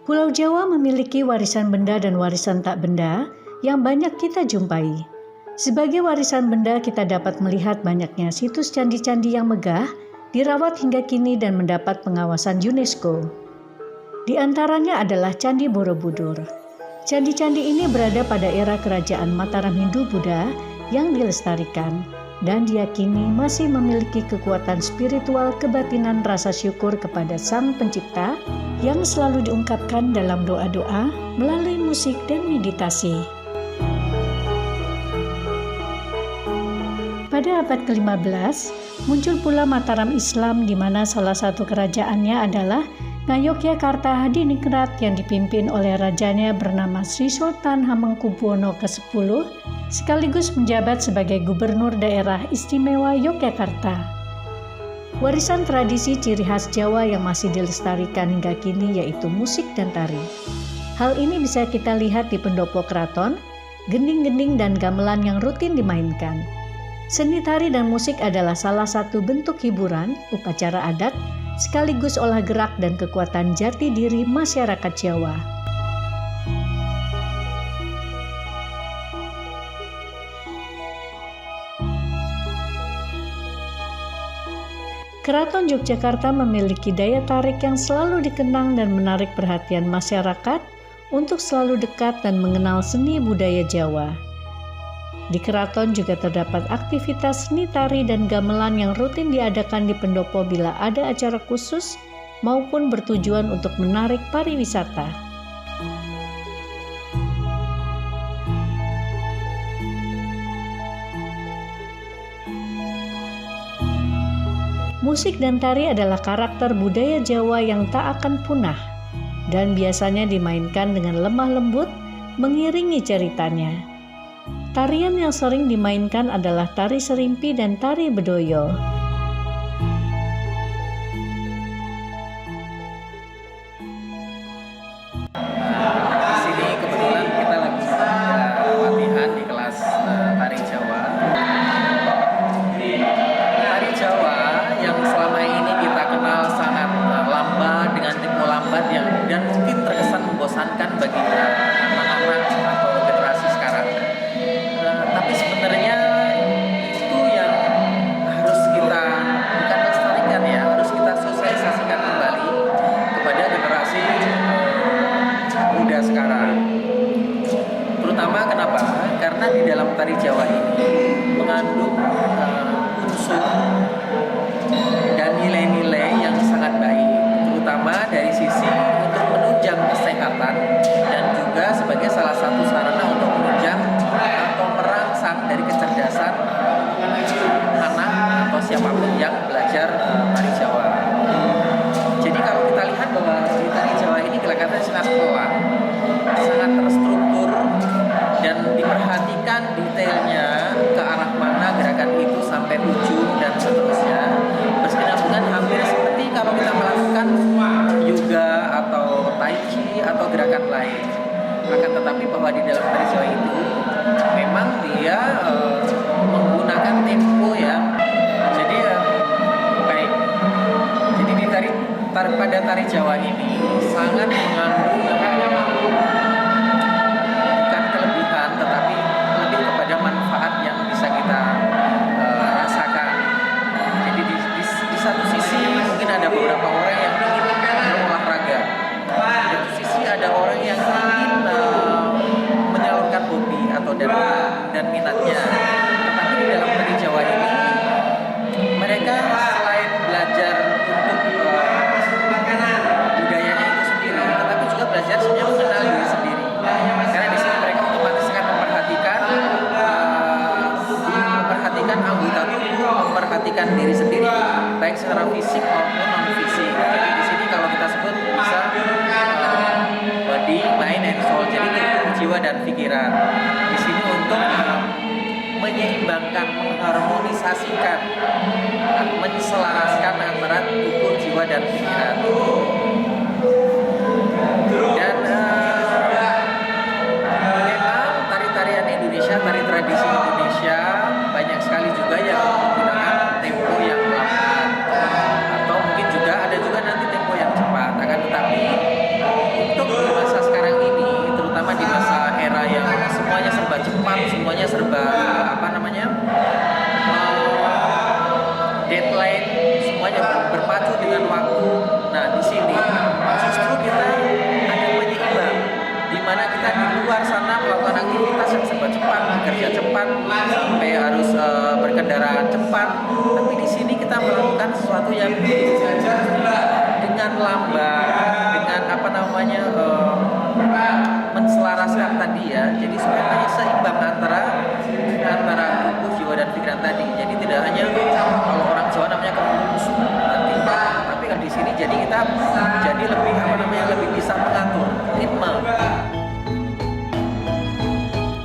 Pulau Jawa memiliki warisan benda dan warisan tak benda yang banyak kita jumpai. Sebagai warisan benda, kita dapat melihat banyaknya situs candi-candi yang megah, dirawat hingga kini dan mendapat pengawasan UNESCO. Di antaranya adalah Candi Borobudur. Candi-candi ini berada pada era kerajaan Mataram Hindu-Buddha yang dilestarikan dan diyakini masih memiliki kekuatan spiritual kebatinan rasa syukur kepada Sang Pencipta yang selalu diungkapkan dalam doa-doa melalui musik dan meditasi. Pada abad ke-15, muncul pula Mataram Islam di mana salah satu kerajaannya adalah Ngayogyakarta Hadiningrat yang dipimpin oleh rajanya bernama Sri Sultan Hamengkubuwono ke-10 sekaligus menjabat sebagai gubernur daerah istimewa Yogyakarta. Warisan tradisi ciri khas Jawa yang masih dilestarikan hingga kini yaitu musik dan tari. Hal ini bisa kita lihat di pendopo keraton, gending-gending dan gamelan yang rutin dimainkan. Seni tari dan musik adalah salah satu bentuk hiburan, upacara adat, sekaligus olah gerak dan kekuatan jati diri masyarakat Jawa. Keraton Yogyakarta memiliki daya tarik yang selalu dikenang dan menarik perhatian masyarakat untuk selalu dekat dan mengenal seni budaya Jawa. Di keraton juga terdapat aktivitas seni tari dan gamelan yang rutin diadakan di pendopo bila ada acara khusus maupun bertujuan untuk menarik pariwisata. Musik dan tari adalah karakter budaya Jawa yang tak akan punah dan biasanya dimainkan dengan lemah lembut mengiringi ceritanya. Tarian yang sering dimainkan adalah tari serimpi dan tari bedoyo. Di sini kebetulan kita lagi latihan di kelas tari Jawa. Tari Jawa yang selama ini kita kenal sangat lambat dengan tempo lambat dan mungkin terkesan membosankan bagi anak-anak atau generasi sekarang. Tapi sebenarnya itu yang harus kita bukan lestarikan ya, harus kita sosialisasikan kembali kepada generasi muda sekarang. Terutama kenapa? Karena di dalam tari Jawa ini mengandung unsur dan nilai-nilai yang sangat baik, terutama dari sisi untuk menunjang kesehatan dan juga sebagai salah satu sarana untuk menunjang atau merangsang dari kecerdasan anak atau siapapun yang belajar tari Jawa. Jadi kalau kita lihat bahwa di tari Jawa ini gerakannya sangat pelan, sangat terstruktur dan diperhatikan detailnya ke arah mana gerakan itu sampai ujung dan seterusnya, berkesinambungan hampir seperti kalau kita melakukan yoga atau tai chi atau gerakan lain. Akan tetapi bahwa di dalam tari Jawa itu memang dia menggunakan tempo yang baik. Jadi di pada tari Jawa ini sangat mengandung bukan kelebihan tetapi lebih kepada manfaat yang bisa kita rasakan. Jadi di satu sisi mungkin ada beberapa orang yang ingin berolahraga, di satu sisi ada orang yang ingin menyalurkan hobi atau dan minatnya. Tetapi di dalam tari Jawa ini mereka selain belajar untuk budayanya itu sendiri, tetapi juga belajar sebenarnya mengenal diri sendiri. Karena di sini mereka otomatis akan memperhatikan anggota tubuh, memperhatikan diri sendiri, baik secara fisik maupun non fisik. Jadi di sini kalau kita sebut bisa body, mind, and soul. Jadi tubuh, jiwa dan pikiran. Di sini untuk menyeimbangkan, mengharmonisasikan, menselaraskan antara tubuh, jiwa dan pikiran. Dan memang tari-tarian Indonesia, tari tradisi Indonesia banyak sekali juga yang menggunakan tempo yang lambat atau mungkin juga ada juga nanti tempo yang cepat. Akan tetapi untuk lain semuanya berpacu dengan waktu. Nah, di sini justru kita ada penyeimbang, di mana kita di luar sana melakukan aktivitas yang serba cepat, bekerja cepat, sampai harus berkendaraan cepat. Tapi di sini kita melakukan sesuatu yang dengan lambat, dengan menselaraskan tadi ya. Jadi supaya seimbang antara tubuh, jiwa dan pikiran tadi. Jadi tidak hanya kalau orang Jawa namanya kemusu nanti, tapi kan di sini jadi kita jadi lebih bisa mengatur ritme.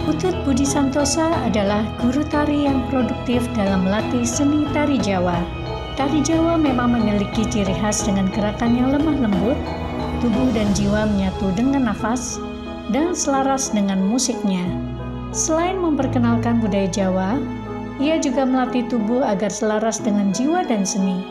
Putut Budi Santosa adalah guru tari yang produktif dalam melatih seni tari Jawa. Tari Jawa memang memiliki ciri khas dengan gerakan yang lemah lembut, tubuh dan jiwa menyatu dengan nafas, dan selaras dengan musiknya. Selain memperkenalkan budaya Jawa, ia juga melatih tubuh agar selaras dengan jiwa dan seni.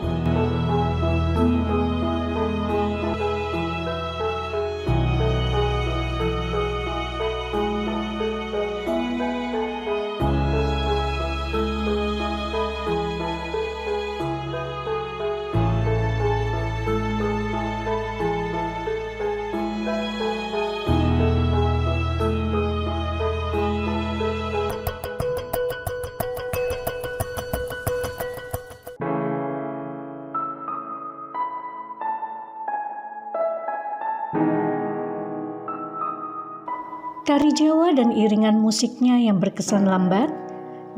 Tari Jawa dan iringan musiknya yang berkesan lambat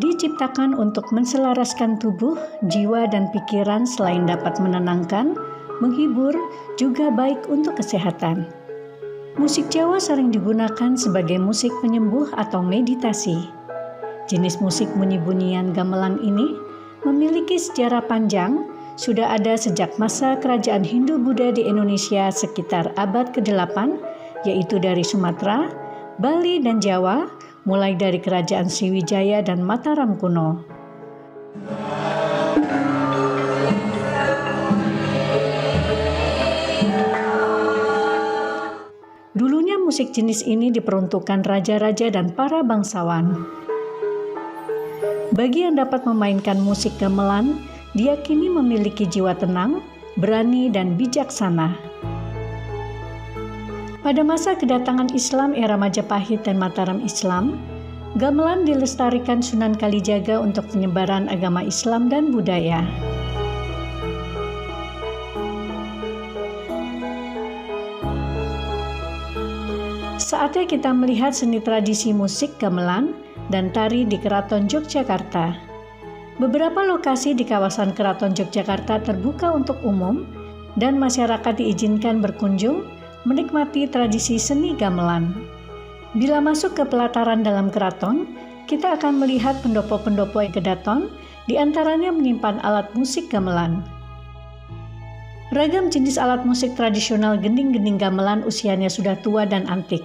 diciptakan untuk menselaraskan tubuh, jiwa, dan pikiran selain dapat menenangkan, menghibur, juga baik untuk kesehatan. Musik Jawa sering digunakan sebagai musik penyembuh atau meditasi. Jenis musik bunyi-bunyian gamelan ini memiliki sejarah panjang, sudah ada sejak masa kerajaan Hindu-Buddha di Indonesia sekitar abad ke-8, yaitu dari Sumatera, Bali, dan Jawa, mulai dari kerajaan Sriwijaya dan Mataram kuno. Dulunya musik jenis ini diperuntukkan raja-raja dan para bangsawan. Bagi yang dapat memainkan musik gamelan, diyakini memiliki jiwa tenang, berani, dan bijaksana. Pada masa kedatangan Islam era Majapahit dan Mataram Islam, gamelan dilestarikan Sunan Kalijaga untuk penyebaran agama Islam dan budaya. Saatnya kita melihat seni tradisi musik gamelan dan tari di Keraton Yogyakarta. Beberapa lokasi di kawasan Keraton Yogyakarta terbuka untuk umum dan masyarakat diizinkan berkunjung menikmati tradisi seni gamelan. Bila masuk ke pelataran dalam keraton, kita akan melihat pendopo-pendopo kedaton, di antaranya menyimpan alat musik gamelan. Ragam jenis alat musik tradisional gending-gending gamelan usianya sudah tua dan antik,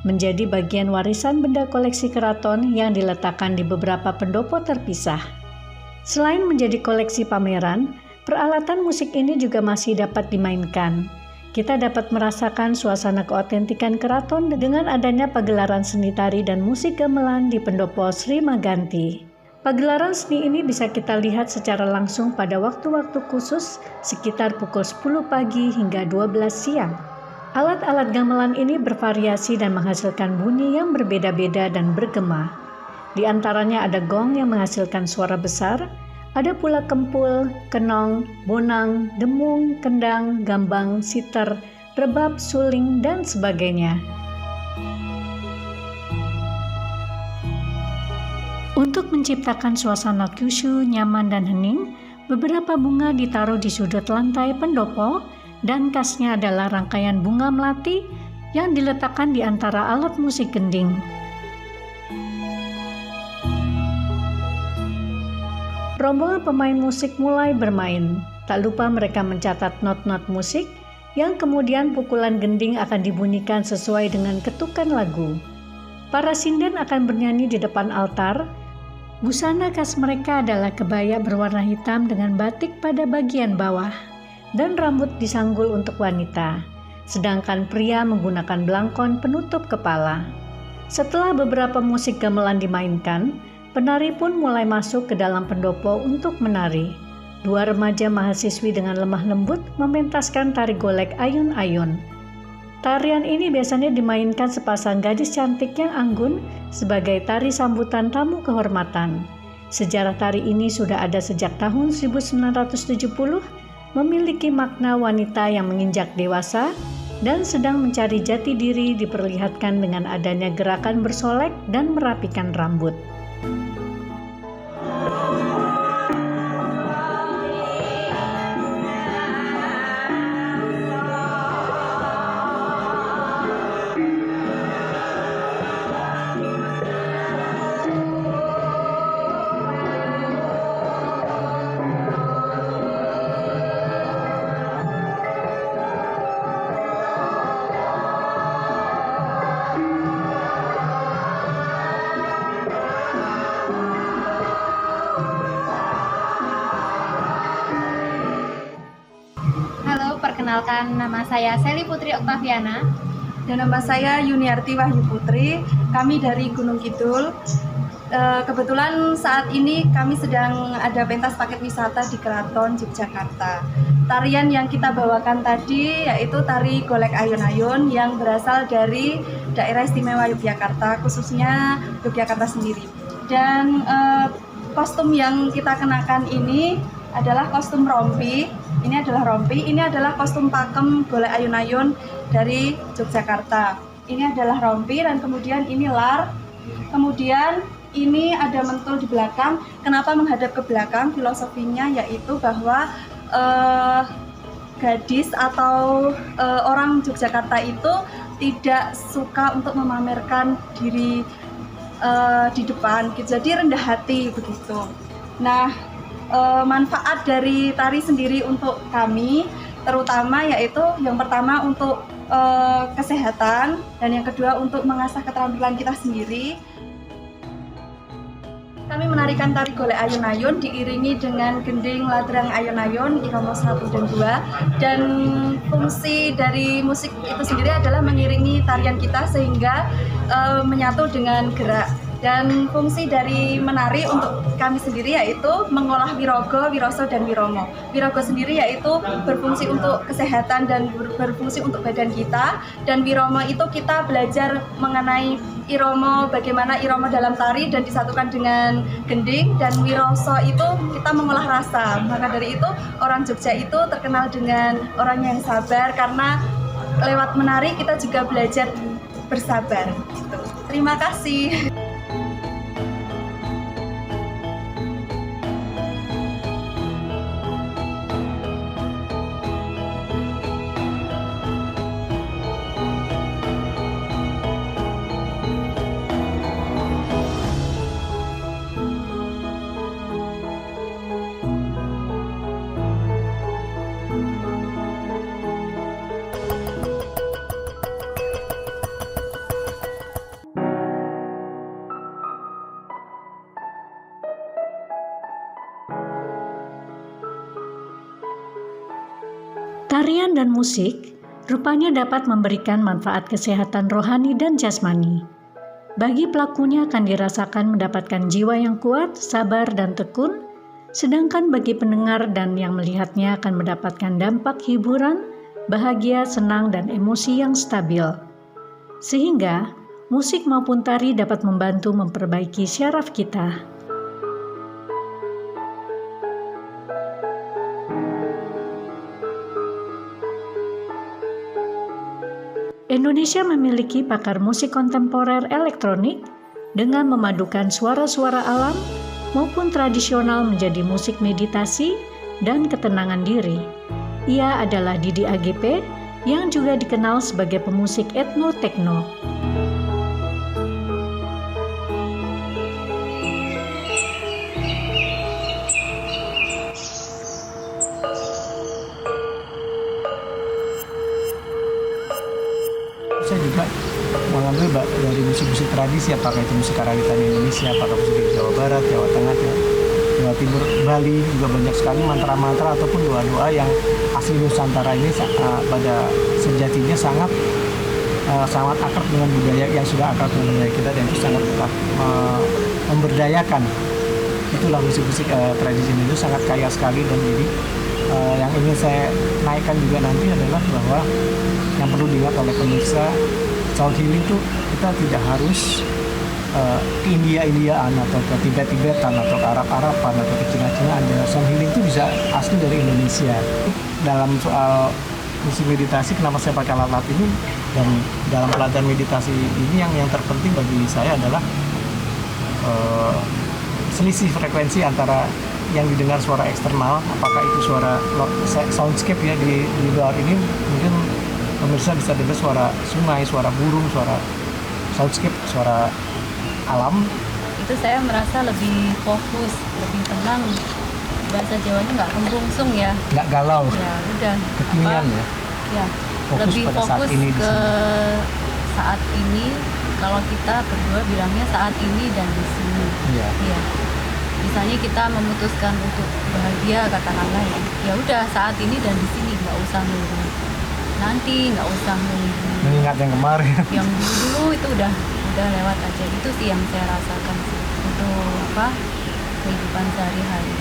menjadi bagian warisan benda koleksi keraton yang diletakkan di beberapa pendopo terpisah. Selain menjadi koleksi pameran, peralatan musik ini juga masih dapat dimainkan. Kita dapat merasakan suasana keotentikan keraton dengan adanya pagelaran seni tari dan musik gamelan di Pendopo Sri Maganti. Pagelaran seni ini bisa kita lihat secara langsung pada waktu-waktu khusus sekitar pukul 10 pagi hingga 12 siang. Alat-alat gamelan ini bervariasi dan menghasilkan bunyi yang berbeda-beda dan bergema. Di antaranya ada gong yang menghasilkan suara besar, ada pula kempul, kenong, bonang, demung, kendang, gambang, siter, rebab, suling, dan sebagainya. Untuk menciptakan suasana khusyuk, nyaman, dan hening, beberapa bunga ditaruh di sudut lantai pendopo, dan khasnya adalah rangkaian bunga melati yang diletakkan di antara alat musik gending. Rombongan pemain musik mulai bermain. Tak lupa mereka mencatat not-not musik yang kemudian pukulan gending akan dibunyikan sesuai dengan ketukan lagu. Para sinden akan bernyanyi di depan altar. Busana khas mereka adalah kebaya berwarna hitam dengan batik pada bagian bawah dan rambut disanggul untuk wanita. Sedangkan pria menggunakan belangkon penutup kepala. Setelah beberapa musik gamelan dimainkan, penari pun mulai masuk ke dalam pendopo untuk menari. Dua remaja mahasiswi dengan lemah lembut mementaskan tari golek ayun-ayun. Tarian ini biasanya dimainkan sepasang gadis cantik yang anggun sebagai tari sambutan tamu kehormatan. Sejarah tari ini sudah ada sejak tahun 1970, memiliki makna wanita yang menginjak dewasa dan sedang mencari jati diri diperlihatkan dengan adanya gerakan bersolek dan merapikan rambut. Perkenalkan, nama saya Sally Putri Oktaviana. Dan nama saya Yuniarti Wahyu Putri. Kami dari Gunung Kidul. Kebetulan saat ini kami sedang ada pentas paket wisata di Keraton Yogyakarta. Tarian yang kita bawakan tadi yaitu tari golek ayun-ayun yang berasal dari daerah istimewa Yogyakarta, khususnya Yogyakarta sendiri. Dan kostum yang kita kenakan ini adalah kostum rompi. Ini adalah kostum pakem golek ayun-ayun dari Yogyakarta. Ini adalah rompi dan kemudian ini lar. Kemudian ini ada mentul di belakang. Kenapa menghadap ke belakang? Filosofinya yaitu bahwa gadis atau orang Yogyakarta itu tidak suka untuk memamerkan diri di depan, jadi rendah hati begitu. Nah, manfaat dari tari sendiri untuk kami terutama yaitu yang pertama untuk kesehatan dan yang kedua untuk mengasah keterampilan kita sendiri. Kami menarikan tari golek ayun-ayun diiringi dengan gending ladrang ayun-ayun irama 1 dan 2, dan fungsi dari musik itu sendiri adalah mengiringi tarian kita sehingga menyatu dengan gerak. Dan fungsi dari menari untuk kami sendiri yaitu mengolah wirogo, wiroso, dan wiromo. Wirogo sendiri yaitu berfungsi untuk kesehatan dan berfungsi untuk badan kita. Dan wiromo itu kita belajar mengenai iromo, bagaimana iromo dalam tari dan disatukan dengan gending. Dan wiroso itu kita mengolah rasa. Maka dari itu orang Jogja itu terkenal dengan orang yang sabar, karena lewat menari kita juga belajar bersabar. Gitu. Terima kasih. Tarian dan musik rupanya dapat memberikan manfaat kesehatan rohani dan jasmani. Bagi pelakunya akan dirasakan mendapatkan jiwa yang kuat, sabar, dan tekun, sedangkan bagi pendengar dan yang melihatnya akan mendapatkan dampak hiburan, bahagia, senang, dan emosi yang stabil. Sehingga, musik maupun tari dapat membantu memperbaiki syaraf kita. Indonesia memiliki pakar musik kontemporer elektronik dengan memadukan suara-suara alam maupun tradisional menjadi musik meditasi dan ketenangan diri. Ia adalah Didi AGP yang juga dikenal sebagai pemusik etno-tekno. Saya juga mengambil dari musik-musik tradisi, apakah itu musik karawitan Indonesia, apakah musik di Jawa Barat, Jawa Tengah, Jawa Timur, Bali, juga banyak sekali mantra-mantra ataupun doa-doa yang asli Nusantara ini pada sejatinya sangat akrab dengan budaya yang sudah akrab dengan budaya kita, dan itu sangat memberdayakan itulah musik-musik tradisi itu sangat kaya sekali. Dan jadi yang ingin saya naikkan juga nanti adalah bahwa yang perlu diingat oleh pemirsa, sound healing itu kita tidak harus ke India-Indiaan atau ke Tibet-Tibetan atau ke Arab-Araban atau ke Cina-Cinaan. Sound healing itu bisa asli dari Indonesia. Dalam soal musik meditasi, kenapa saya pakai alat-alat ini, dan dalam pelatihan meditasi ini yang terpenting bagi saya adalah selisih frekuensi antara yang didengar suara eksternal, apakah itu suara soundscape ya di luar ini, mungkin pemirsa bisa dengar suara sungai, suara burung, suara soundscape, suara alam. Itu saya merasa lebih fokus, lebih tenang. Bahasa Jawanya nggak kembungsung ya. Nggak galau. Ya udah. Kekinian ya. Ya. Fokus Lebih pada fokus saat ini ke saat ini. Kalau kita berdua bilangnya saat ini dan di sini. Iya. Iya. Misalnya kita memutuskan untuk bahagia, katakanlah ya udah saat ini dan di sini, nggak usah nunggu nanti, nggak usah nunggu Mengingat yang kemarin. yang dulu itu udah lewat aja. Itu sih yang saya rasakan sih untuk kehidupan sehari-hari.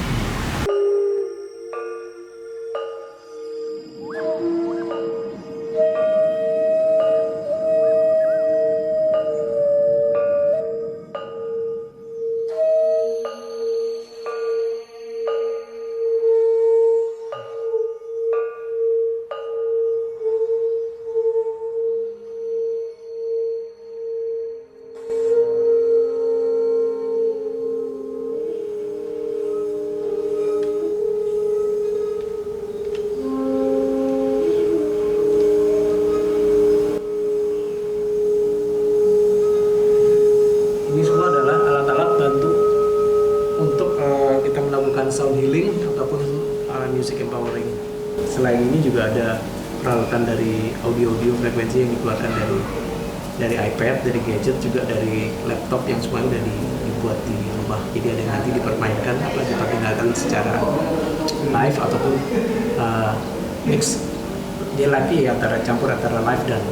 Sound healing ataupun music empowering. Selain ini juga ada peralatan dari audio frekuensi yang dikeluarkan dari iPad, dari gadget, juga dari laptop yang semuanya udah dibuat di rumah. Jadi ada yang nanti dipermainkan apa diperdengarkan secara live ataupun mix. Dia lagi antara campur antara live dan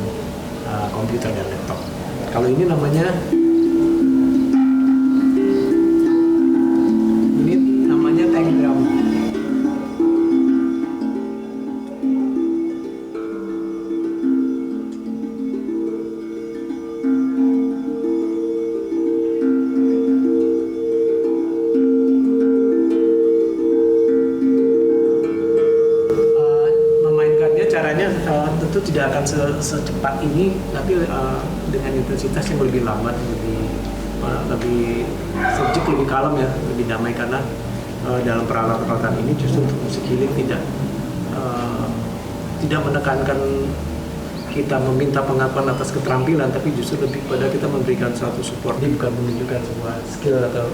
komputer dan laptop. Kalau ini namanya tank drum. Memainkannya caranya tentu tidak akan secepat ini, tapi dengan intensitas yang lebih lambat, lebih subjek, lebih kalem ya, lebih damai, karena dalam peralatan ini justru untuk musik healing tidak menekankan kita meminta pengakuan atas keterampilan, tapi justru lebih pada kita memberikan suatu support. Ini bukan menunjukkan sebuah skill atau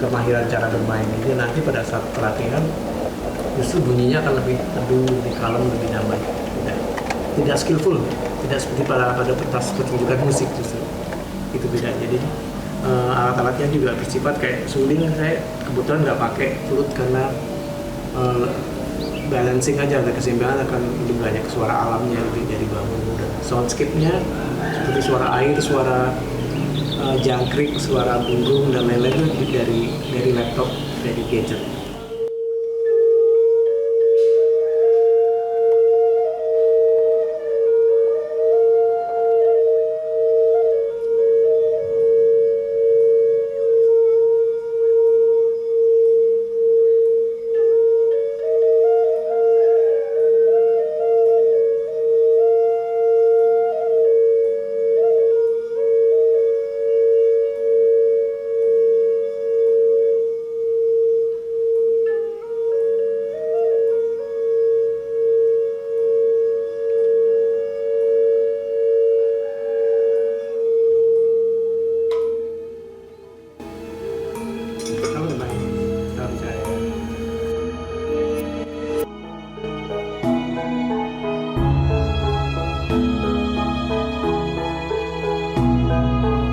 kemahiran cara bermain. Jadi nanti pada saat pelatihan justru bunyinya akan lebih teduh, lebih kalem, lebih damai. Tidak skillful, tidak seperti pada pertunjukan musik, justru itu beda. Jadi alat-alatnya juga bersifat kayak suling. Saya kebetulan nggak pakai flute karena balancing aja, ada keseimbangan, akan lebih banyak suara alamnya, lebih dari bambu. Dan soundscape-nya seperti suara air, suara jangkrik, suara burung dan lain-lain itu dari laptop, dari gadget.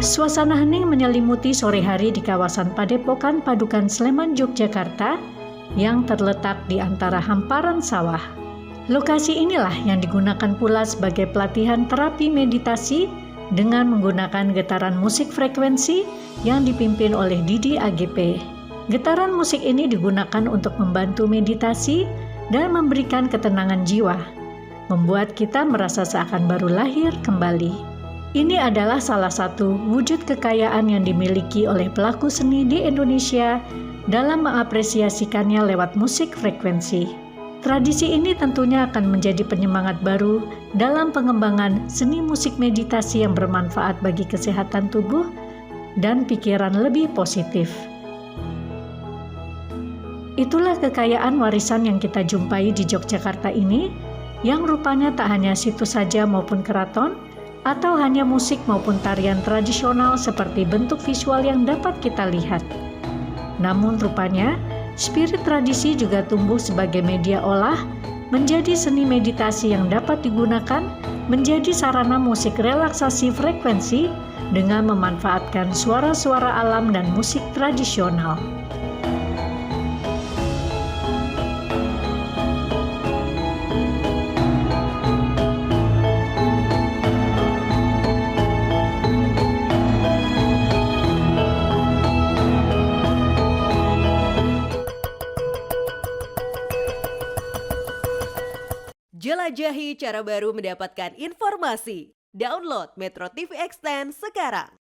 Suasana hening menyelimuti sore hari di kawasan Padepokan Padukan Sleman, Yogyakarta yang terletak di antara hamparan sawah. Lokasi inilah yang digunakan pula sebagai pelatihan terapi meditasi dengan menggunakan getaran musik frekuensi yang dipimpin oleh Didi AGP. Getaran musik ini digunakan untuk membantu meditasi dan memberikan ketenangan jiwa, membuat kita merasa seakan baru lahir kembali. Ini adalah salah satu wujud kekayaan yang dimiliki oleh pelaku seni di Indonesia dalam mengapresiasikannya lewat musik frekuensi. Tradisi ini tentunya akan menjadi penyemangat baru dalam pengembangan seni musik meditasi yang bermanfaat bagi kesehatan tubuh dan pikiran lebih positif. Itulah kekayaan warisan yang kita jumpai di Yogyakarta ini, yang rupanya tak hanya situs saja maupun keraton, atau hanya musik maupun tarian tradisional seperti bentuk visual yang dapat kita lihat. Namun rupanya, spirit tradisi juga tumbuh sebagai media olah, menjadi seni meditasi yang dapat digunakan menjadi sarana musik relaksasi frekuensi dengan memanfaatkan suara-suara alam dan musik tradisional. Jelajahi cara baru mendapatkan informasi. Download Metro TV Extend sekarang.